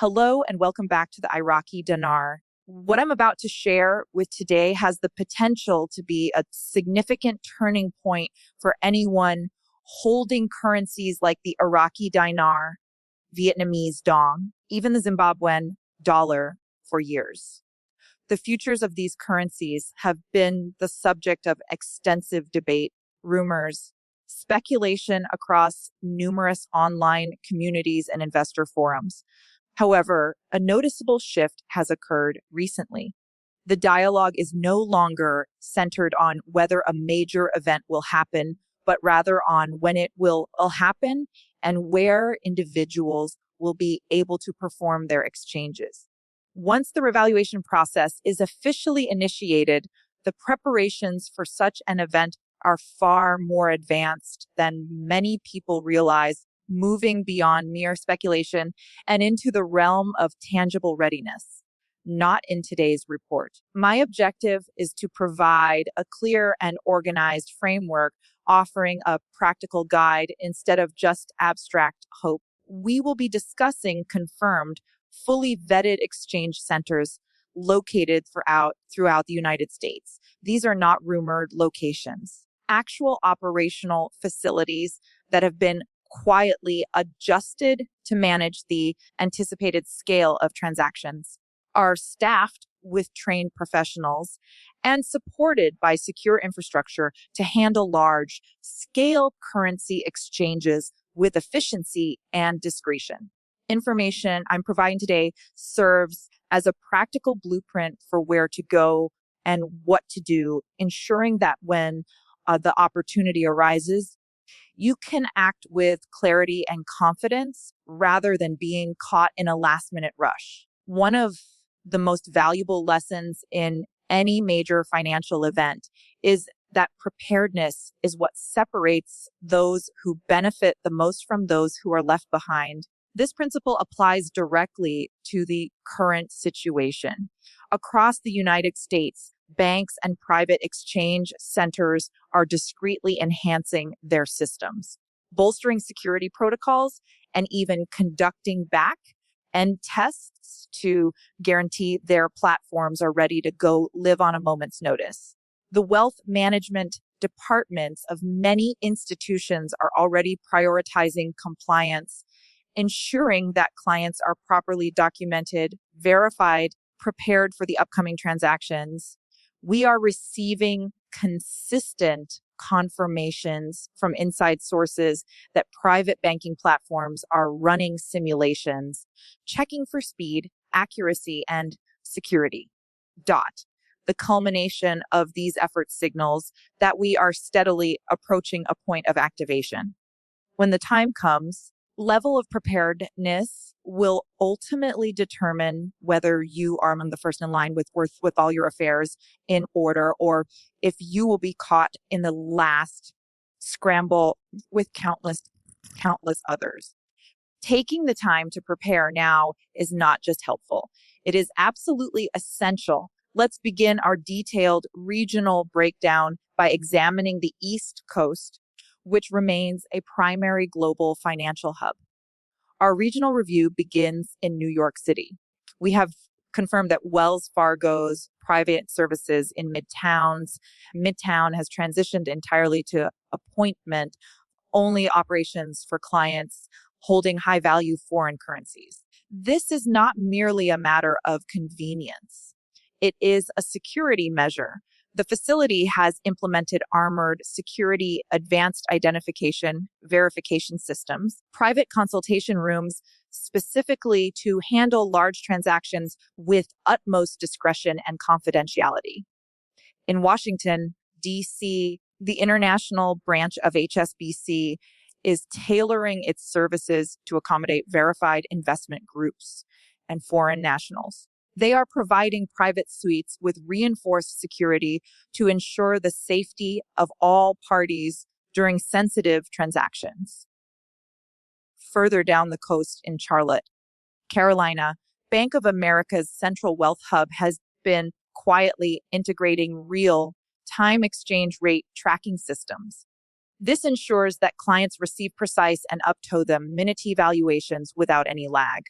Hello and welcome back to the Iraqi Dinar. What I'm about to share with today has the potential to be a significant turning point for anyone holding currencies like the Iraqi Dinar, Vietnamese dong, even the Zimbabwean dollar for years. The futures of these currencies have been the subject of extensive debate, rumors, speculation across numerous online communities and investor forums. However, a noticeable shift has occurred recently. The dialogue is no longer centered on whether a major event will happen, but rather on when it will happen and where individuals will be able to perform their exchanges. Once the revaluation process is officially initiated, the preparations for such an event are far more advanced than many people realize, moving beyond mere speculation and into the realm of tangible readiness. Not in today's report. My objective is to provide a clear and organized framework, offering a practical guide instead of just abstract hope. We will be discussing confirmed, fully vetted exchange centers located throughout the United States. These are not rumored locations. Actual operational facilities that have been quietly adjusted to manage the anticipated scale of transactions, are staffed with trained professionals and supported by secure infrastructure to handle large scale currency exchanges with efficiency and discretion. Information I'm providing today serves as a practical blueprint for where to go and what to do, ensuring that when the opportunity arises, you can act with clarity and confidence rather than being caught in a last-minute rush. One of the most valuable lessons in any major financial event is that preparedness is what separates those who benefit the most from those who are left behind. This principle applies directly to the current situation. Across the United States, banks and private exchange centers are discreetly enhancing their systems, bolstering security protocols, and even conducting back end tests to guarantee their platforms are ready to go live on a moment's notice. The wealth management departments of many institutions are already prioritizing compliance, ensuring that clients are properly documented, verified, prepared for the upcoming transactions. We are receiving consistent confirmations from inside sources that private banking platforms are running simulations, checking for speed, accuracy, and security. The culmination of these efforts signals that we are steadily approaching a point of activation. When the time comes, level of preparedness will ultimately determine whether you are among the first in line with all your affairs in order, or if you will be caught in the last scramble with countless others. Taking the time to prepare now is not just helpful. It is absolutely essential. Let's begin our detailed regional breakdown by examining the East Coast, which remains a primary global financial hub. Our regional review begins in New York City. We have confirmed that Wells Fargo's private services in Midtown has transitioned entirely to appointment-only operations for clients holding high-value foreign currencies. This is not merely a matter of convenience. It is a security measure. The facility has implemented armored security, advanced identification, verification systems, private consultation rooms specifically to handle large transactions with utmost discretion and confidentiality. In Washington, D.C., the international branch of HSBC is tailoring its services to accommodate verified investment groups and foreign nationals. They are providing private suites with reinforced security to ensure the safety of all parties during sensitive transactions. Further down the coast in Charlotte, Carolina, Bank of America's central wealth hub has been quietly integrating real-time exchange rate tracking systems. This ensures that clients receive precise and up-to-the-minute valuations without any lag.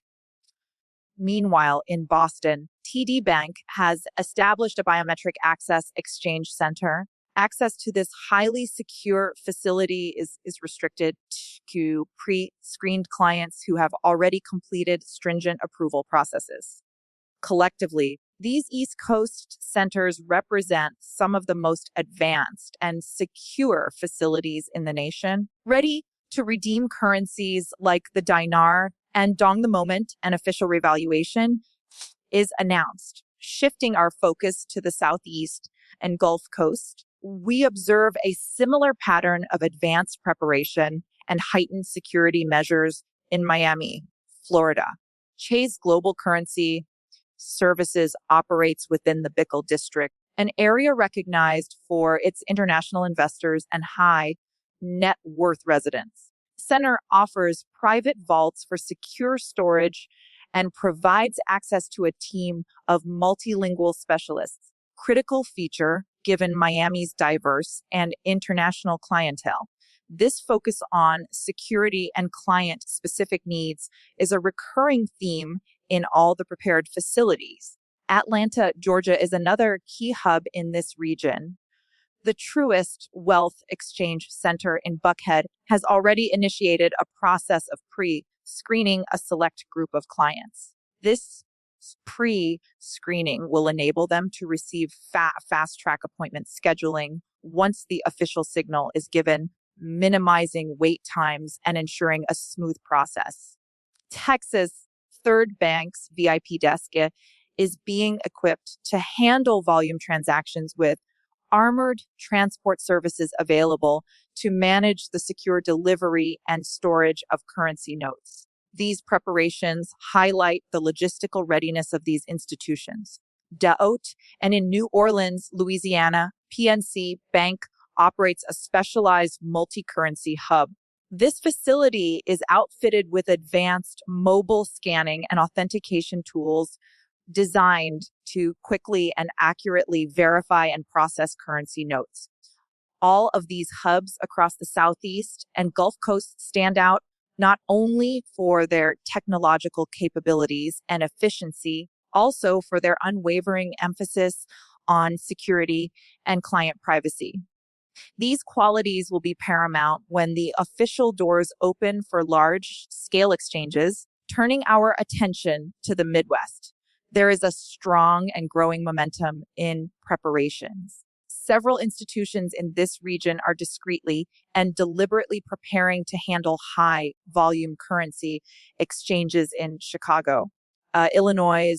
Meanwhile, in Boston, TD Bank has established a biometric access exchange center. Access to this highly secure facility is restricted to pre-screened clients who have already completed stringent approval processes. Collectively, these East Coast centers represent some of the most advanced and secure facilities in the nation, ready to redeem currencies like the dinar, and dong the moment an official revaluation is announced. Shifting our focus to the Southeast and Gulf Coast, we observe a similar pattern of advanced preparation and heightened security measures in Miami, Florida. Chase Global Currency Services operates within the Bickle District, an area recognized for its international investors and high net worth residents. Center offers private vaults for secure storage and provides access to a team of multilingual specialists, critical feature given Miami's diverse and international clientele. This focus on security and client-specific needs is a recurring theme in all the prepared facilities. Atlanta, Georgia is another key hub in this region. The Truist Wealth Exchange Center in Buckhead has already initiated a process of pre-screening a select group of clients. This pre-screening will enable them to receive fast-track appointment scheduling once the official signal is given, minimizing wait times and ensuring a smooth process. Texas Third Bank's VIP desk is being equipped to handle volume transactions with armored transport services available to manage the secure delivery and storage of currency notes. These preparations highlight the logistical readiness of these institutions. DeOt and in New Orleans, Louisiana, PNC Bank operates a specialized multi-currency hub. This facility is outfitted with advanced mobile scanning and authentication tools designed to quickly and accurately verify and process currency notes. All of these hubs across the Southeast and Gulf Coast stand out not only for their technological capabilities and efficiency, also for their unwavering emphasis on security and client privacy. These qualities will be paramount when the official doors open for large-scale exchanges, turning our attention to the Midwest. There is a strong and growing momentum in preparations. Several institutions in this region are discreetly and deliberately preparing to handle high-volume currency exchanges in Chicago, Illinois.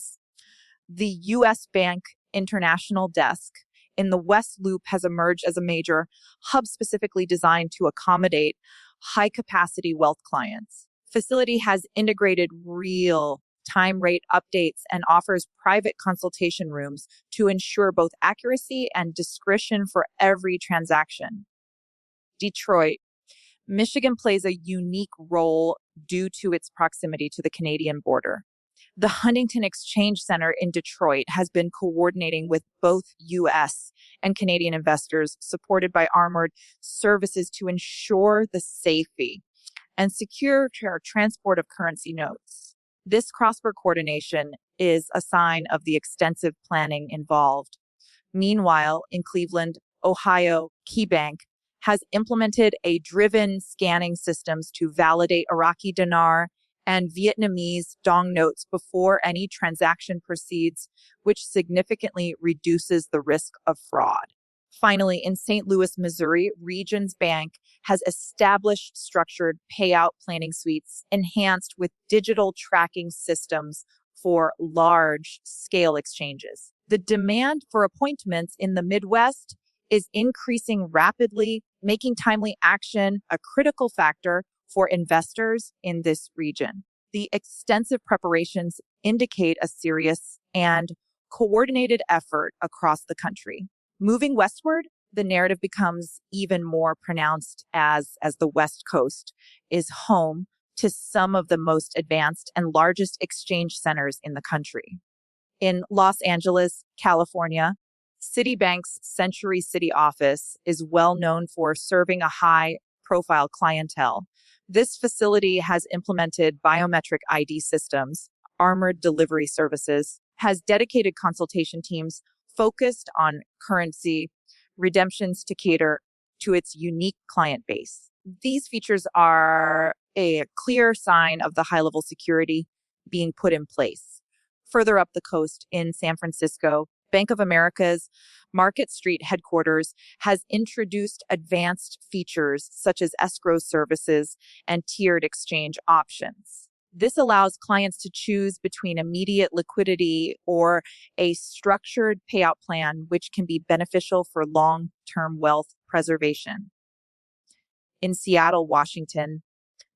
The U.S. Bank International Desk in the West Loop has emerged as a major hub specifically designed to accommodate high-capacity wealth clients. Facility has integrated real-time rate updates and offers private consultation rooms to ensure both accuracy and discretion for every transaction. Detroit, Michigan plays a unique role due to its proximity to the Canadian border. The Huntington Exchange Center in Detroit has been coordinating with both U.S. and Canadian investors, supported by armored services to ensure the safety and secure transport of currency notes. This cross-border coordination is a sign of the extensive planning involved. Meanwhile, in Cleveland, Ohio, KeyBank has implemented a driven scanning systems to validate Iraqi Dinar and Vietnamese dong notes before any transaction proceeds, which significantly reduces the risk of fraud. Finally, in St. Louis, Missouri, Regions Bank has established structured payout planning suites enhanced with digital tracking systems for large-scale exchanges. The demand for appointments in the Midwest is increasing rapidly, making timely action a critical factor for investors in this region. The extensive preparations indicate a serious and coordinated effort across the country. Moving westward, the narrative becomes even more pronounced as the West Coast is home to some of the most advanced and largest exchange centers in the country. In Los Angeles, California, Citibank's Century City office is well known for serving a high-profile clientele. This facility has implemented biometric ID systems, Armored Delivery Services has dedicated consultation teams focused on currency redemptions to cater to its unique client base. These features are a clear sign of the high-level security being put in place. Further up the coast in San Francisco, Bank of America's Market Street headquarters has introduced advanced features such as escrow services and tiered exchange options. This allows clients to choose between immediate liquidity or a structured payout plan, which can be beneficial for long-term wealth preservation. In Seattle, Washington,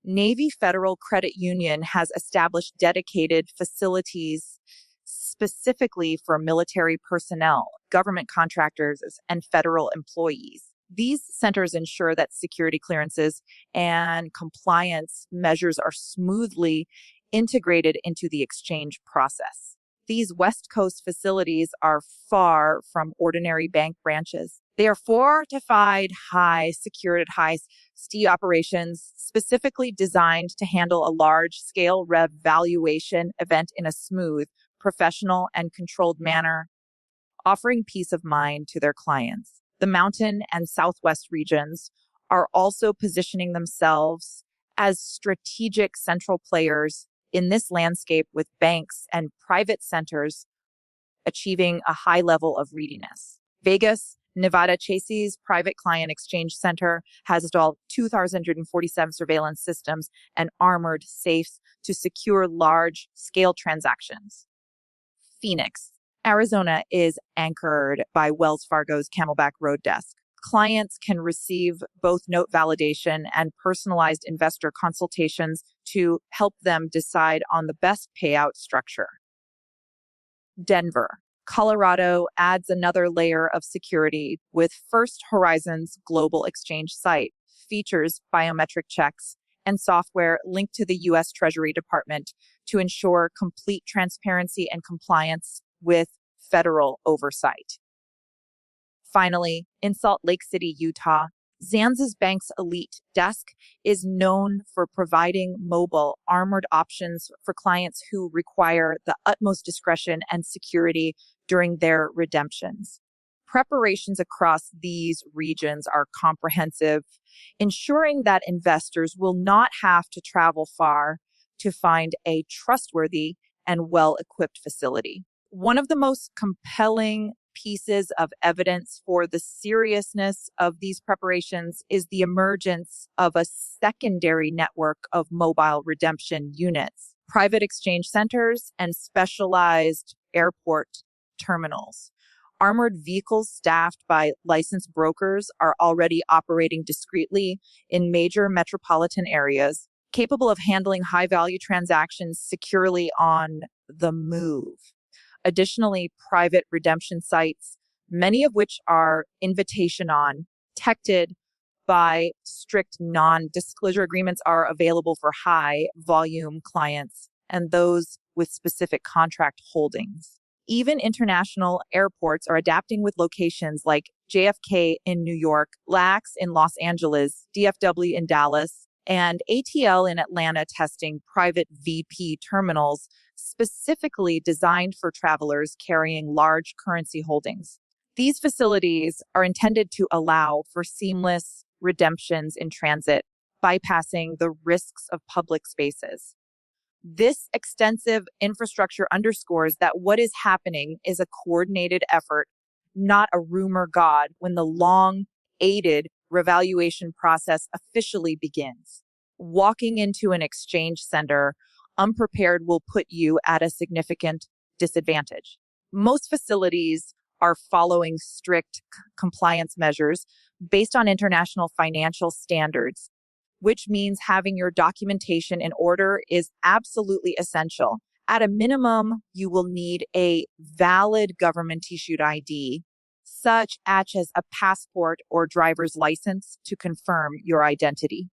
Navy Federal Credit Union has established dedicated facilities specifically for military personnel, government contractors, and federal employees. These centers ensure that security clearances and compliance measures are smoothly integrated into the exchange process. These West Coast facilities are far from ordinary bank branches. They are fortified, high-secured, high-speed operations specifically designed to handle a large-scale revaluation event in a smooth, professional, and controlled manner, offering peace of mind to their clients. The Mountain and Southwest regions are also positioning themselves as strategic central players in this landscape, with banks and private centers achieving a high level of readiness. Vegas, Nevada Chase's Private Client Exchange Center has installed 2,047 surveillance systems and armored safes to secure large-scale transactions. Phoenix, Arizona is anchored by Wells Fargo's Camelback Road Desk. Clients can receive both note validation and personalized investor consultations to help them decide on the best payout structure. Denver, Colorado adds another layer of security with First Horizon's global exchange site, features biometric checks, and software linked to the U.S. Treasury Department to ensure complete transparency and compliance with federal oversight. Finally, in Salt Lake City, Utah, Zanz's Bank's Elite Desk is known for providing mobile armored options for clients who require the utmost discretion and security during their redemptions. Preparations across these regions are comprehensive, ensuring that investors will not have to travel far to find a trustworthy and well-equipped facility. One of the most compelling pieces of evidence for the seriousness of these preparations is the emergence of a secondary network of mobile redemption units, private exchange centers, and specialized airport terminals. Armored vehicles staffed by licensed brokers are already operating discreetly in major metropolitan areas, capable of handling high-value transactions securely on the move. Additionally, private redemption sites, many of which are invitation-on, protected by strict non-disclosure agreements, are available for high-volume clients and those with specific contract holdings. Even international airports are adapting, with locations like JFK in New York, LAX in Los Angeles, DFW in Dallas, and ATL in Atlanta testing private VP terminals specifically designed for travelers carrying large currency holdings. These facilities are intended to allow for seamless redemptions in transit, bypassing the risks of public spaces. This extensive infrastructure underscores that what is happening is a coordinated effort, not a rumor god, when the long-awaited revaluation process officially begins. Walking into an exchange center unprepared will put you at a significant disadvantage. Most facilities are following strict compliance measures based on international financial standards, which means having your documentation in order is absolutely essential. At a minimum, you will need a valid government-issued ID, such as a passport or driver's license, to confirm your identity.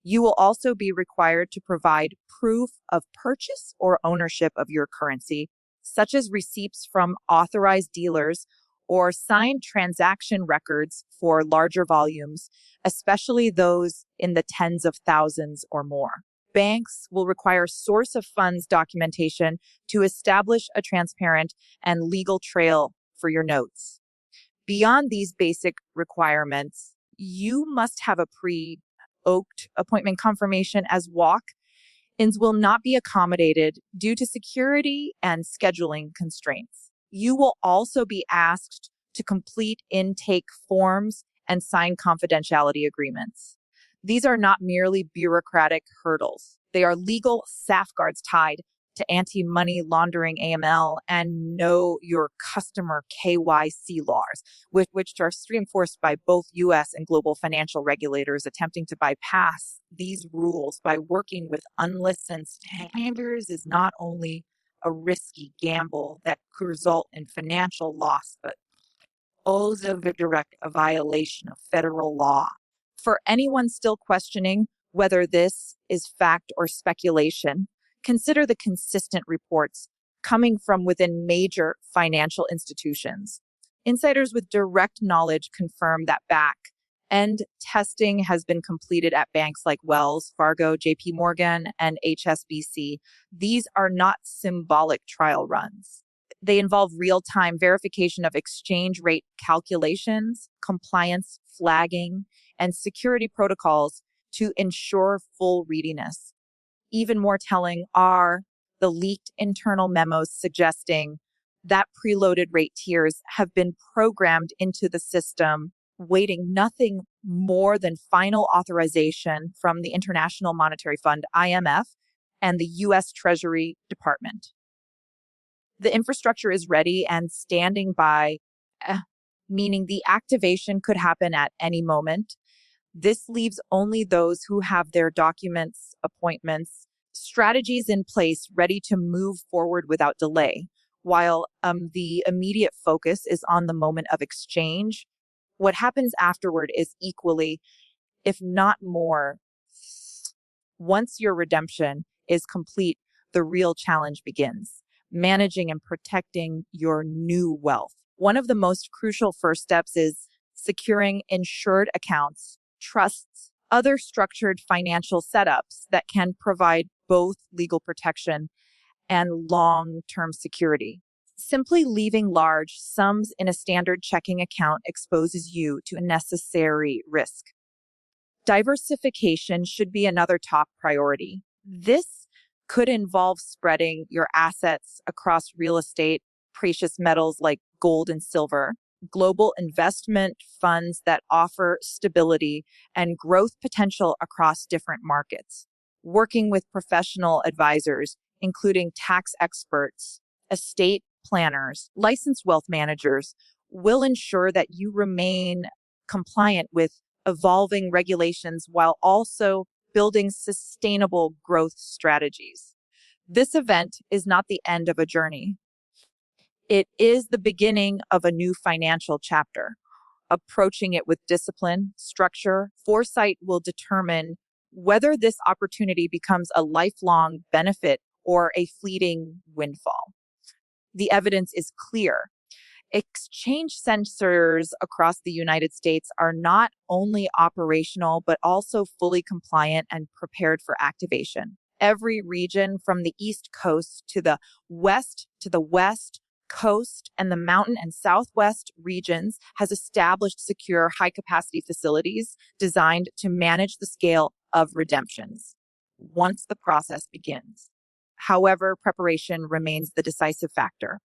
You will also be required to provide proof of purchase or ownership of your currency, such as receipts from authorized dealers or signed transaction records for larger volumes, especially those in the tens of thousands or more. Banks will require source of funds documentation to establish a transparent and legal trail for your notes. Beyond these basic requirements, you must have a pre-oaked appointment confirmation, as walk-ins will not be accommodated due to security and scheduling constraints. You will also be asked to complete intake forms and sign confidentiality agreements. These are not merely bureaucratic hurdles. They are legal safeguards tied to anti-money laundering AML and know your customer KYC laws, which are reinforced by both U.S. and global financial regulators attempting to bypass these rules by working with unlicensed handlers is not only a risky gamble that could result in financial loss, but also a direct violation of federal law. For anyone still questioning whether this is fact or speculation, consider the consistent reports coming from within major financial institutions. Insiders with direct knowledge confirm that back-end testing has been completed at banks like Wells Fargo, JP Morgan, and HSBC. These are not symbolic trial runs. They involve real-time verification of exchange rate calculations, compliance flagging, and security protocols to ensure full readiness. Even more telling are the leaked internal memos suggesting that preloaded rate tiers have been programmed into the system, waiting nothing more than final authorization from the International Monetary Fund, IMF, and the U.S. Treasury Department. The infrastructure is ready and standing by, meaning the activation could happen at any moment. This leaves only those who have their documents, appointments, strategies in place ready to move forward without delay. While the immediate focus is on the moment of exchange, what happens afterward is equally, if not more. Once your redemption is complete, the real challenge begins: managing and protecting your new wealth. One of the most crucial first steps is securing insured accounts, trusts, other structured financial setups that can provide both legal protection and long-term security. Simply leaving large sums in a standard checking account exposes you to unnecessary risk. Diversification should be another top priority. This could involve spreading your assets across real estate, precious metals like gold and silver, global investment funds that offer stability and growth potential across different markets, working with professional advisors, including tax experts, estate planners, licensed wealth managers, will ensure that you remain compliant with evolving regulations while also building sustainable growth strategies. This event is not the end of a journey. It is the beginning of a new financial chapter. Approaching it with discipline, structure, foresight will determine whether this opportunity becomes a lifelong benefit or a fleeting windfall. The evidence is clear. Exchange centers across the United States are not only operational, but also fully compliant and prepared for activation. Every region from the East Coast to the West Coast and the Mountain and Southwest regions has established secure high-capacity facilities designed to manage the scale of redemptions once the process begins. However, preparation remains the decisive factor.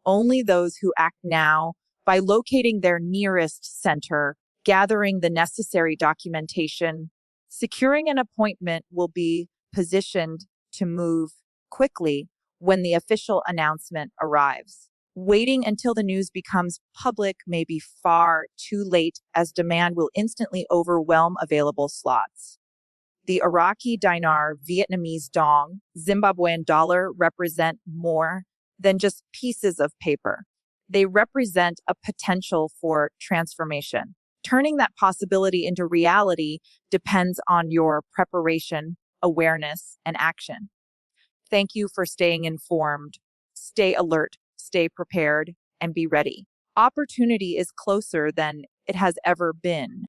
Only those who act now by locating their nearest center, gathering the necessary documentation, securing an appointment will be positioned to move quickly when the official announcement arrives. Waiting until the news becomes public may be far too late, as demand will instantly overwhelm available slots. The Iraqi dinar, Vietnamese dong, Zimbabwean dollar represent more than just pieces of paper. They represent a potential for transformation. Turning that possibility into reality depends on your preparation, awareness, and action. Thank you for staying informed. Stay alert, stay prepared, and be ready. Opportunity is closer than it has ever been,